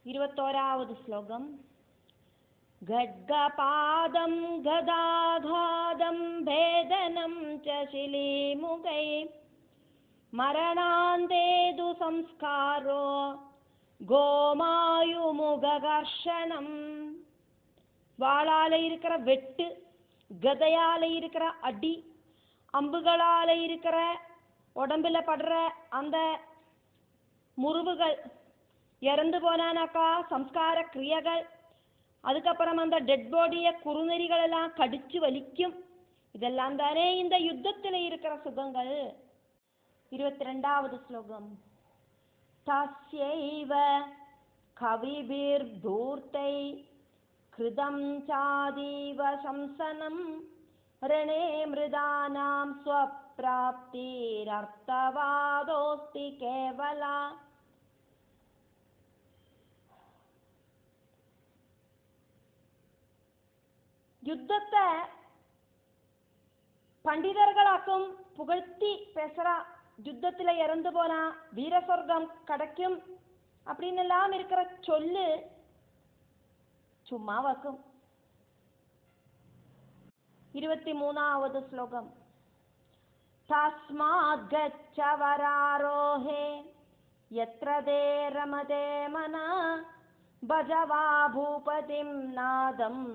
21வது ஸ்லோகம். खड्गपादं गदाघादं भेदनं च शिलीमुखै मरणान्तेदु संस्कारो கோமாயுமுகர்ஷணம். வாளால இருக்கிற வெட்டு, கதையால இருக்கிற அடி, அம்புகளால இருக்கிற உடம்புல படுற அந்த முறிவுகள், இறந்து போனானாக்கா சம்ஸ்கார கிரியைகள், அதுக்கப்புறம் அந்த டெட் பாடியை குறுநெறிகள் எல்லாம் கடிச்சு வலிக்கும். இதெல்லாம் தானே இந்த யுத்தத்தில் இருக்கிற சுகங்கள். 22வது ஸ்லோகம். தஸ்யைவ கவிபிர்தூர்த்தை கிருதம் சாதீவ சம்சனம் ரணே மிருதானாம் ஸ்வப்ராப்திரர்த்தவாதோஸ்தி கேவலா. யுத்தத்தை பண்டிதர்களாக்கும் புகழ்த்தி பேசுறா. யுத்தத்துல இறந்து போனா வீர சொர்க்கம் கிடைக்கும் அப்படின்னு எல்லாம் இருக்கிற சொல்லு சும்மா வாக்கும். 23வது ஸ்லோகம். தஸ்மாத் கச்ச வராரோஹே யத்ர தே ரமதே மனா பஜவா பூபதிம் நாதம்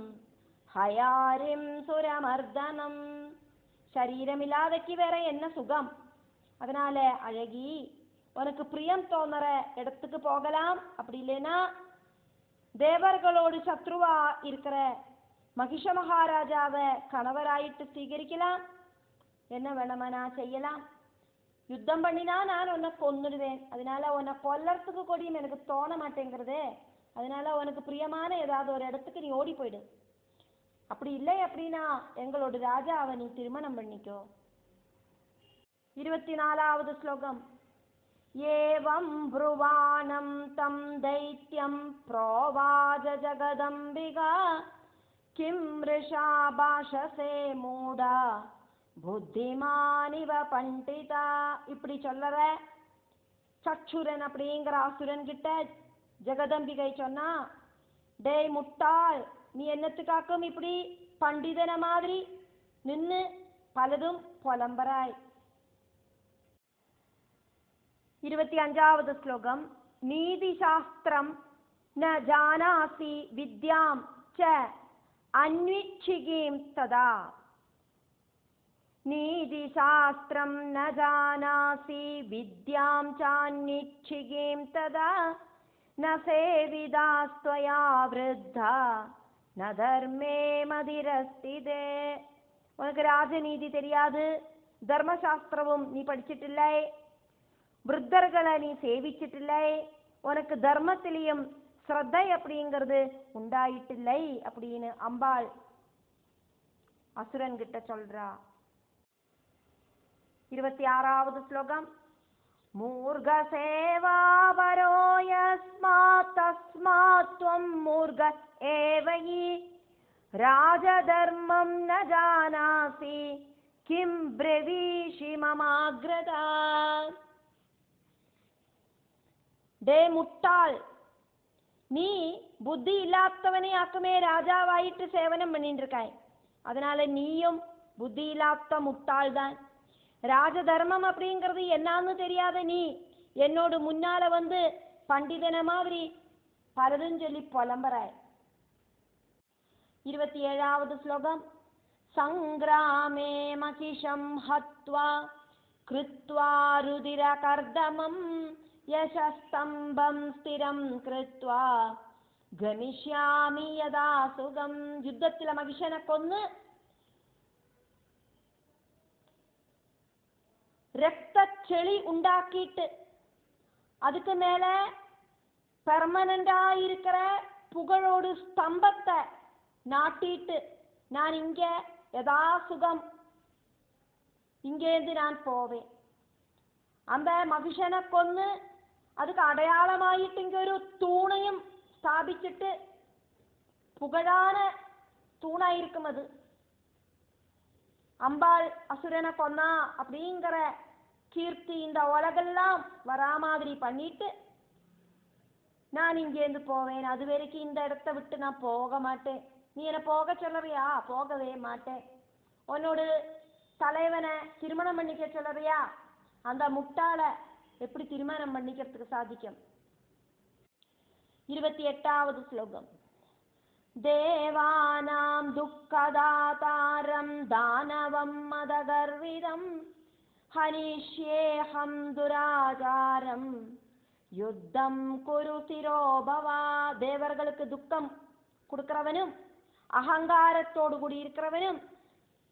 ஹயாரிம் சுரமர்தனம். சரீரமில்லாதக்கு வேற என்ன சுகம்? அதனால அழகி, உனக்கு பிரியம் தோணுற இடத்துக்கு போகலாம். அப்படி இல்லைன்னா தேவர்களோடு சத்ருவா இருக்கிற மகிஷ மகாராஜாவை கணவராயிட்டு சீகரிக்கலாம். என்ன வேணுமனா செய்யலாம். யுத்தம் பண்ணினா நான் உன்னை கொன்னுடுவேன். அதனால உன்னை கொல்லறதுக்கு கொடியும் எனக்கு தோண மாட்டேங்கிறது. அதனால உனக்கு பிரியமான ஏதாவது ஒரு இடத்துக்கு நீ ஓடி போயிடு. அப்படி இல்லை அப்படின்னா எங்களோட ராஜாவை நீ திருமணம் பண்ணிக்கோ. 24வது ஸ்லோகம். ஏவம் ப்ருவாணம் தம் தைத்யம் ப்ரோவாஜ ஜகதம்பிகா கிம் ரிஷா பாஷசே மூடா புத்திமானிவ பண்டிதா. இப்படி சொல்லற சச்சுரன் அப்படிங்கிற அசுரன் கிட்ட ஜெகதம்பிகை சொன்னா, டேய் முட்டாள், நீ என்னத்துக்காக்கும் இப்படி பண்டிதன மாதிரி நின்று பலதும் புலம்பராய். 25வது ஸ்லோகம். நீதி சாஸ்திரம் ந ஜானாசி வித்யாம் ச அன்விச்சிகீம் ததா. நீதி சாஸ்திரம் ந ஜானாசி வித்யாம் ச அன்விச்சிகீம் ததா ந சேவிதாஸ்த்வயா விருத்தா ந தர்மே மதிரஸ்திதே. உனக்கு ராஜநீதி தெரியாது, தர்மசாஸ்திரமும் நீ படிச்சிட்டில்லை, விருத்தர்களை நீ சேவிச்சிட்டில்லை, உனக்கு தர்மத்திலையும் ஸ்ரத்தை அப்படிங்கிறது உண்டாயிட்டில்லை அப்படின்னு அம்பாள் அசுரன் கிட்ட சொல்றா. 26வது ஸ்லோகம். மூர்க சேவாபரோ யஸ்மாத் தஸ்மாத் த்வம் மூர்க ஏவஹி ராஜதர்மம் ந ஜானாசி கிம் ப்ரவீஷி மமாக்ரதா. டே முட்டாள், நீ புத்தி இல்லாதவனே ஆக்குமே ராஜாவாயிட்டு சேவனம் பண்ணிட்டு இருக்காய். அதனால நீயும் புத்தி இல்லாத முட்டாள் தான். ராஜ தர்மம் அப்படிங்கிறது என்னன்னு தெரியாத நீ என்னோடு முன்னால வந்து பண்டிதன மாதிரி பலதும் சொல்லி புலம்பராய். 27வது ஸ்லோகம். சங்கிராமே மகிஷம் ஹத்வா கிருத்வா ருதிர கர்தமம் யசஸ்தம்பம் ஸ்திரம் கிருத்வா கமிஷ்யாமி யதா சுகம். யுத்தத்தில் மகிஷனை கொன்னு ரத்த செளி உண்டாக்கிட்டு அதுக்கு மேல பெர்மனண்டா இருக்கிற புகழோடு ஸ்தம்பத்தை நாட்டிட்டு நான் இங்க யதா சுகம் இங்கேருந்து நான் போவேன். அந்த மகிஷனை கொன்னு அதுக்கு அடையாளமாயிட்டு இங்க ஒரு தூணையும் ஸ்தாபிச்சுட்டு புகழான தூணாயிருக்கும் அது. அம்பாள் அசுரனை கொன்னா அப்படிங்கிற கீர்த்தி இந்த உலகெல்லாம் வரா மாதிரி பண்ணிட்டு நான் இங்கேருந்து போவேன், அது வரைக்கும் இந்த இடத்த விட்டு நான் போக மாட்டேன். நீ என்னை போக சொல்லறியா? போகவே மாட்டேன். உன்னோட தலைவனை திருமணம் பண்ணிக்க சொல்லறியா? அந்த முட்டாளை எப்படி திருமணம் பண்ணிக்கிறதுக்கு சாதிக்கும்? 28வது ஸ்லோகம். தேவானாம் துக்கதாதாரம் தானவம் மதகர்விதம் ஹனிஷ்யேஹம் துராஜாரம் யுத்தம் குரு சிரோபவா. தேவர்களுக்கு துக்கம் கொடுக்கிறவனும் அகங்காரத்தோடு கூடி இருக்கிறவனும்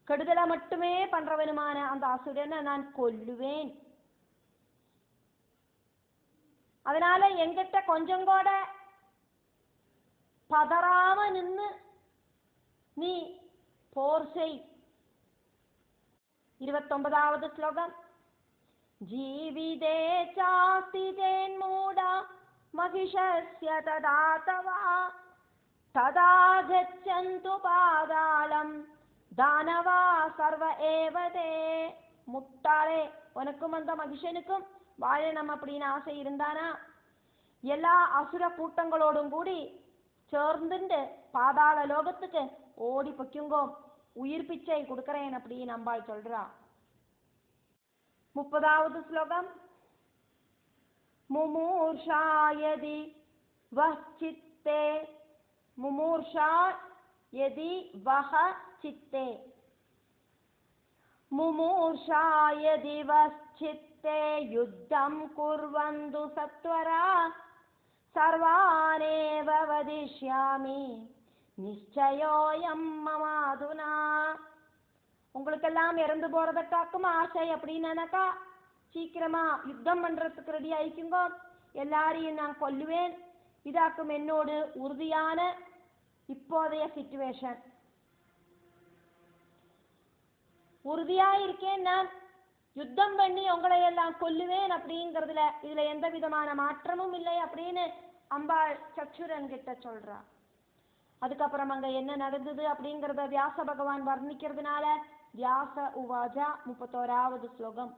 கெடுதலை மட்டுமே பண்றவனுமான அந்த அசுரனை நான் கொல்லுவேன். அதனால எங்கிட்ட கொஞ்சம் கூட பதறாம நின்று நீ போர் செய். 29வது ஸ்லோகம். ஜீவிதே சாஸ்தி ஜேன்மூடா மகிஷஸ்ய ததாதவா ததா கச்சந்து பாதாளம் தானவா சர்வ ஏவதே. முட்டாளே, உனக்கும் அந்த மகிஷனுக்கும் வாழணும் அப்படின்னு ஆசை இருந்தானா எல்லா அசுர கூட்டங்களோடும் கூடி சேர்ந்துட்டு பாதாள லோகத்துக்கு ஓடி பொய்க்குங்கோ, உயிர் பிச்சை கொடுக்கிறேன் அப்படின்னு அம்பாள் சொல்றா. 30வது ஸ்லோகம். முமூர்ஷா யதி வஹ் சித்தே முமூர்ஷா யதி வஹ சித்தே முமூர்ஷா யதி வஹ் சித்தே யுத்தம் குர்வந்து சத்வரா சர்வானேவ வதிஷ்யாமி நிச்சயோயம் மமாதுனா. உங்களுக்கெல்லாம் இறந்து போறதுக்காக்கும் ஆசை அப்படின்னாக்கா சீக்கிரமா யுத்தம் பண்றதுக்கு ரெடி ஆயிக்குங்கோ, எல்லாரையும் நான் கொல்லுவேன். இதாக்கும் என்னோடு உறுதியான இப்போதைய சிச்சுவேஷன். உறுதியா இருக்கேன், நான் யுத்தம் பண்ணி உங்களை எல்லாம் கொல்லுவேன் அப்படிங்கிறதுல இதுல எந்த விதமான மாற்றமும் இல்லை அப்படின்னு அம்பாள் சச்சுரன் கிட்ட சொல்றா. அதுக்கப்புறம் அங்க என்ன நடந்தது அப்படிங்கிறத வியாச பகவான் வர்ணிக்கிறதுனால வியாச உவாஜா 31வது ஸ்லோகம்.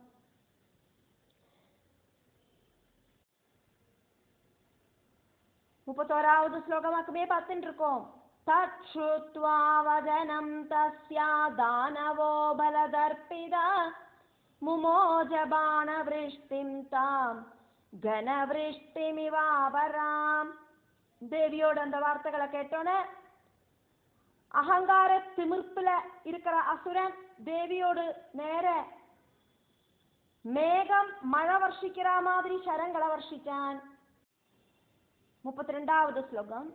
முப்பத்தோராவது ஸ்லோகமாக்குமே பார்த்துட்டு இருக்கோம். தத் ஸ்ருத்வா வதனம் தஸ்யா தானவோ பலதர்ப்பிதா முமோஜ பாணவிருஷ்டிம் தாம் கனவிருஷ்டிமிவாபராம். தேவியோட அந்த வார்த்தைகளை கேட்டோன்னே அகங்கார திமிர்ப்புல இருக்கிற அசுரன் தேவியோடு நேர மேகம் மழை வர்ஷிக்கிற மாதிரி சரங்களை வர்ஷிச்சான். 32வது ஸ்லோகம்.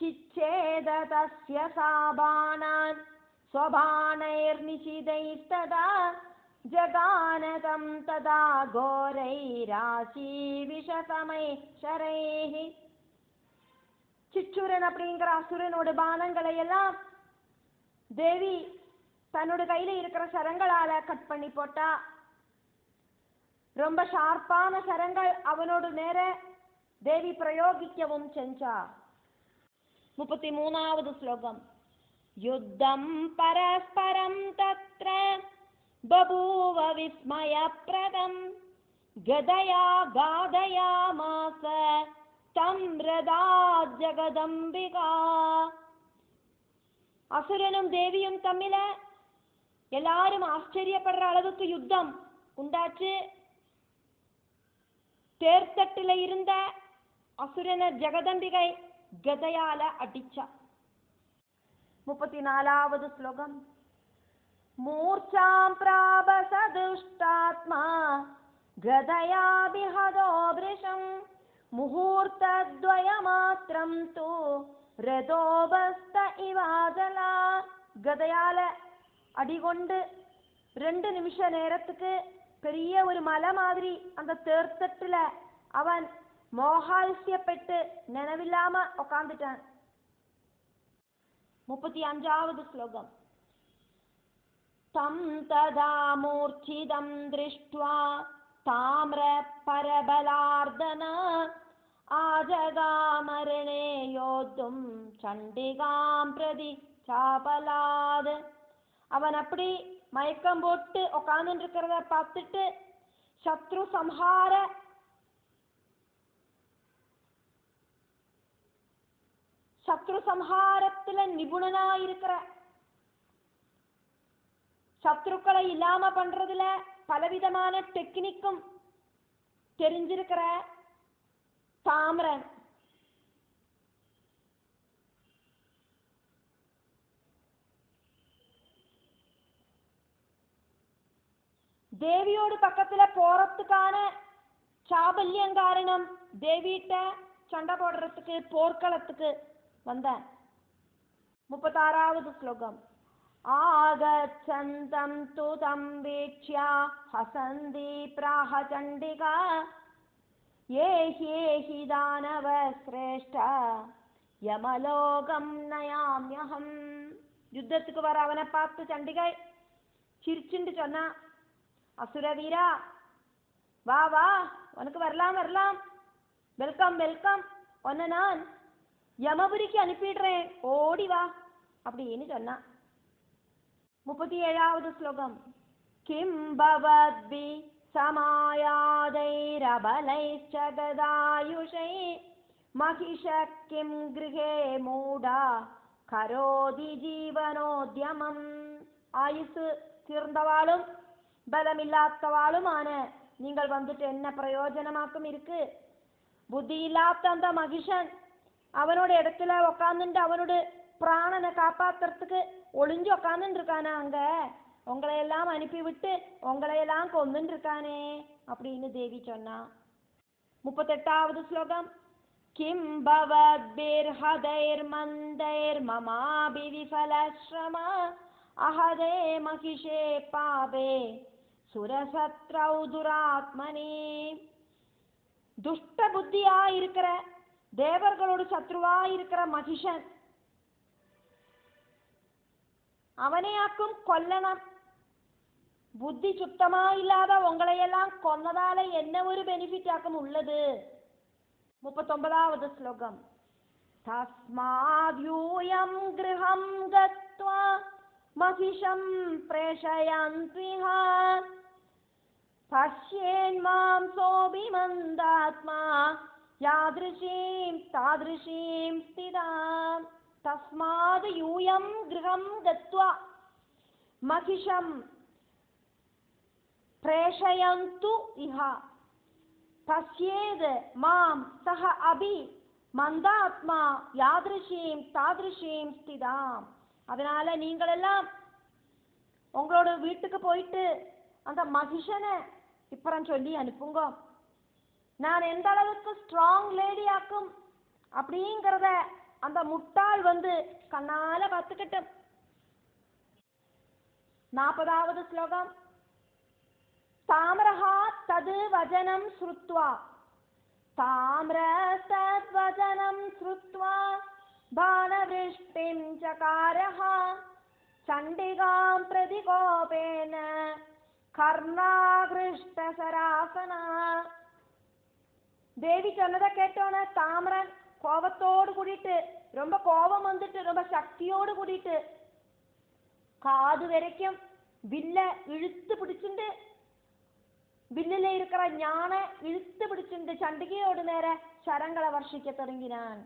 சிச்சேத தஸ்ய சாபானான் ஸ்வபாணைர் நிஷிதைஸ்ததா ஜகானதம் ததா கோரைராசி விஷசமை ஷரைஹி. சிச்சுரன் அப்படிங்கிற அசுரனோட பானங்களை எல்லாம் தேவி தன்னோட கையில இருக்கிற சரங்களால கட் பண்ணி போட்டா. ரொம்ப ஷார்ப்பான சரங்கள் அவனோடு நேர தேவி பிரயோகிக்கவும் செஞ்சா. 33வது ஸ்லோகம். யுத்தம் பரஸ்பரம் தத்ர பபூவ விஸ்மயப்ரதம் கதயா காதயாமாஸ தம் ரதா ஜகதம்பிகா. அசுரனும் தேவியும் தம்மில எல்லாரும் ஆச்சரியப்படுற அளவுக்கு யுத்தம் உண்டாச்சு. தேர்தட்டில இருந்த அசுரன ஜெகதம்பிகை கதையால அடிச்சா. 34வது ஸ்லோகம். மூர்ச்சாம் பிராபச துஷ்டாத்மா கதயா பிஹதோ வ்ருஷம் முகூர்த்தத்வய மாத்ரம் தூ ரதோபஸ்த இவாஜலா. கதையால அடிகொண்டு 2 நிமிஷ நேரத்துக்கு பெரிய ஒரு மலை மாதிரி அந்த தேர்தட்டுல அவன் மோகால்சியப்பட்டு நினைவில்லாம உட்கார்ந்துட்டான். 35வது ஸ்லோகம். தம் ததா மூர்ச்சிதம் திருஷ்ட்வா தாம்ர பரபலார்தன ஆஜகாமரணே யோத்தும் சண்டிகாம் பிரதி சாபலாத். அவன் அப்படி மயக்கம் போட்டு உட்கார்ந்து இருக்கிறத பார்த்துட்டு சத்ரு சம்ஹார சத்ரு சம்ஹாரத்துல நிபுணனா இருக்கிற, சத்ருக்களை இல்லாம பண்றதுல பலவிதமான டெக்னிக்கும் தெரிஞ்சிருக்கிற தாமிரன். தேவியோடு பக்கத்துல போறதுக்கான சாபல்யம் காரணம் தேவிட்ட சண்டை போடுறதுக்கு போர்க்களத்துக்கு வந்த. 36வது ஸ்லோகம். ஆகச்சந்தம் துதம் வீக்ஷ்யா ஹசந்தி பிராஹ சண்டிகா ஏஹி தானவ சிரேஷ்ட யமலோகம் நயாம்யஹம். யுத்தத்துக்கு வர அவனை பார்த்து சண்டிகை சிரிச்சுண்டு சொன்னா, அசுரவீரா வா வா, உனக்கு வரலாம் வரலாம், வெல்கம் வெல்கம், உன்னை நான் யமபுரிக்கு அனுப்பிடுறேன், ஓடி வா அப்படின்னு சொன்னா. 37வது ஸ்லோகம். கிம் பவத்பி சமாயாதைரபலைச்ச கதாயுஷை மகிஷ கிம் கிருஹே மூடா கரோதி ஜீவனோத்யமம். ஆயுசு தீர்ந்தவாளும் பலமில்லாதவாளுமான நீங்கள் வந்துட்டு என்ன பிரயோஜனமாக்கும் இருக்கு? புத்தி இல்லாத அந்த மகிஷன் அவனோட இடத்துல உக்காந்துட்டு அவனோட பிராணனை காப்பாத்துறதுக்கு ஒளிஞ்சு உக்காந்துட்டு இருக்கானா, அங்க உங்களையெல்லாம் அனுப்பிவிட்டு உங்களையெல்லாம் கொந்துட்டு இருக்கானே அப்படின்னு தேவி சொன்னா. 38வது ஸ்லோகம். கிம் பவத்பிர்ஹதைர் மந்தைர் மமாபி விஃபலஸ்ரமா அஹதே மகிஷே பாபே சுரசத்ரௌ துராத்மனே. துஷ்ட புத்தியா இருக்கிற தேவர்களோடு சத்ருவா இருக்கிற மகிஷன் அவனையாக்கும் கொல்லണം. புத்தி சுத்தமா இல்லாத உங்களையெல்லாம் கொன்னதால என்ன ஒரு பெனிஃபிட் ஆக்கும் உள்ளது? 39வது ஸ்லோகம். தஸ்மாத்யூயம் கிருஹம் கத்வா மகிஷம் பிரேஷயந்த்விஹ பஷ்யேன்மாம் சோபிமந்தாத்மா யாத்ருஷீம் தாத்ருஷீம் ஸ்திதாம். தஸ்மாத் யூயம் கிருஹம் கத்வா மகிஷம் பிரேஷயந்து இஹ பஷ்யேத் மாம் சஹ அபி மந்தாத்மா யாத்ருஷீம் தாத்ருஷீம் ஸ்திதாம். அதனால நீங்களெல்லாம் உங்களோட வீட்டுக்கு போயிட்டு அந்த மகிஷனை இப்பறம் சொல்லி அனுப்புங்க. நான் எந்த அளவுக்கு ஸ்ட்ராங் லேடி ஆக்கும் அப்படிங்கிறத அந்த முட்டாள் வந்து கண்ணால பார்த்துக்கிட்டும். 40வது ஸ்லோகம். தாமிரஹா தது வஜனம் ஸ்ருத்வா தாமிரஸ்தத் வஜனம் ஸ்ருத்வா பானவிருஷ்டிம் சகாரஹ சண்டிகாம் பிரதிகோபேன கர்ணாகிருஷ்ட சராசனா. தேவி சொன்னதை கேட்டோன தாமிரன் கோபத்தோடு கூடிட்டு, ரொம்ப கோபம் வந்துட்டு ரொம்ப சக்தியோடு கூடிட்டு காது வரைக்கும் வில்ல இழுத்து பிடிச்சுண்டு, வில்லில இருக்கிற ஞான இழுத்து பிடிச்சுண்டு சண்டிகையோடு நேர சரங்களை வர்ஷிக்க தொடங்கினான்.